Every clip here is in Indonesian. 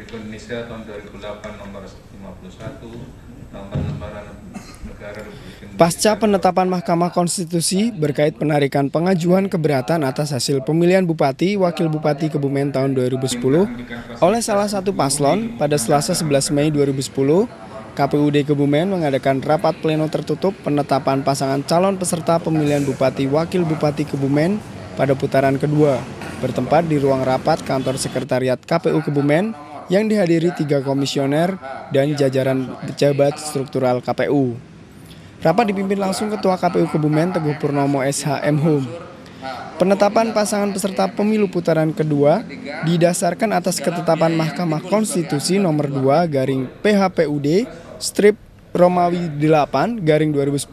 Republik Indonesia tahun 2008 nomor 51, nomor lembaran negara Republik Indonesia. Pasca penetapan Mahkamah Konstitusi berkait penarikan pengajuan keberatan atas hasil pemilihan Bupati Wakil Bupati Kebumen tahun 2010 oleh salah satu paslon pada Selasa 11 Mei 2010, KPUD Kebumen mengadakan rapat pleno tertutup penetapan pasangan calon peserta pemilihan Bupati Wakil Bupati Kebumen pada putaran kedua, bertempat di ruang rapat kantor sekretariat KPU Kebumen yang dihadiri 3 komisioner dan jajaran pejabat struktural KPU. Rapat dipimpin langsung Ketua KPU Kebumen Teguh Purnomo SH.M.Hum. Penetapan pasangan peserta pemilu putaran kedua didasarkan atas ketetapan Mahkamah Konstitusi nomor 2/PHPUD strip Romawi 8 2010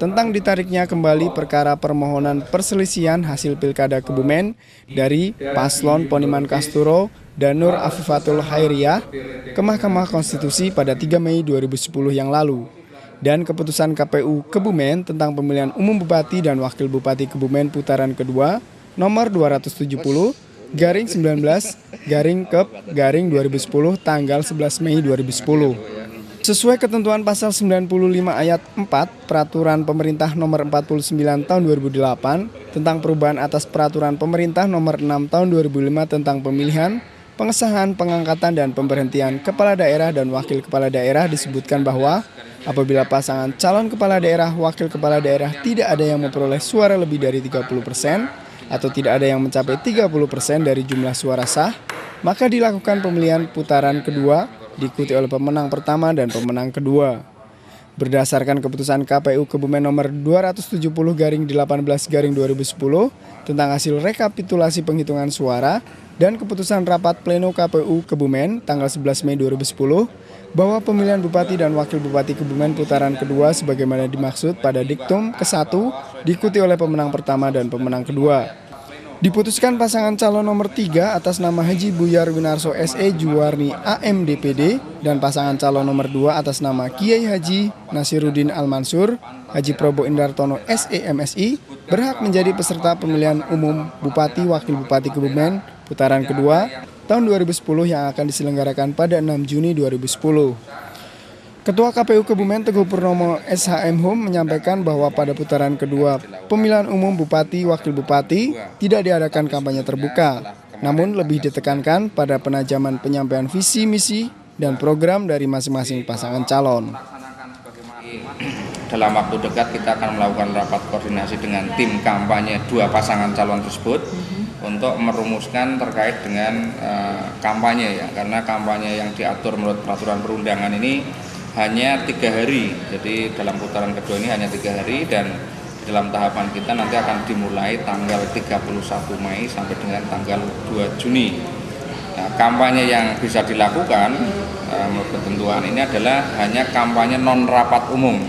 tentang ditariknya kembali perkara permohonan perselisihan hasil Pilkada Kebumen dari Paslon Poniman Kasturo dan Nur Afifatul Hairiyah ke Mahkamah Konstitusi pada 3 Mei 2010 yang lalu, dan keputusan KPU Kebumen tentang pemilihan umum Bupati dan Wakil Bupati Kebumen putaran kedua nomor 270/19/Kep/2010 tanggal 11 Mei 2010. Sesuai ketentuan pasal 95 ayat 4 Peraturan Pemerintah nomor 49 tahun 2008 tentang perubahan atas Peraturan Pemerintah nomor 6 tahun 2005 tentang pemilihan, pengesahan, pengangkatan, dan pemberhentian kepala daerah dan wakil kepala daerah disebutkan bahwa apabila pasangan calon kepala daerah, wakil kepala daerah tidak ada yang memperoleh suara lebih dari 30% atau tidak ada yang mencapai 30% dari jumlah suara sah, maka dilakukan pemilihan putaran kedua diikuti oleh pemenang pertama dan pemenang kedua. Berdasarkan keputusan KPU Kebumen nomor 270/18/2010 tentang hasil rekapitulasi penghitungan suara dan keputusan rapat pleno KPU Kebumen tanggal 11 Mei 2010 bahwa pemilihan Bupati dan Wakil Bupati Kebumen putaran kedua sebagaimana dimaksud pada diktum ke-1 diikuti oleh pemenang pertama dan pemenang kedua. Diputuskan pasangan calon nomor 3 atas nama Haji Buyar Winarso SE Juwarni AM DPD dan pasangan calon nomor 2 atas nama Kiai Haji Nasiruddin Al-Mansur Haji Probo Indartono SE MSI berhak menjadi peserta pemilihan umum Bupati Wakil Bupati Kebumen putaran kedua tahun 2010 yang akan diselenggarakan pada 6 Juni 2010. Ketua KPU Kebumen Teguh Purnomo SH.M.Hum menyampaikan bahwa pada putaran kedua pemilihan umum Bupati Wakil Bupati tidak diadakan kampanye terbuka, namun lebih ditekankan pada penajaman penyampaian visi misi dan program dari masing-masing pasangan calon. Dalam waktu dekat kita akan melakukan rapat koordinasi dengan tim kampanye dua pasangan calon tersebut untuk merumuskan terkait dengan kampanye ya, karena kampanye yang diatur menurut peraturan perundangan ini hanya 3 hari, jadi dalam putaran kedua ini hanya 3 hari dan dalam tahapan kita nanti akan dimulai tanggal 31 Mei sampai dengan tanggal 2 Juni. Nah, kampanye yang bisa dilakukan menurut ketentuan ini adalah hanya kampanye non rapat umum.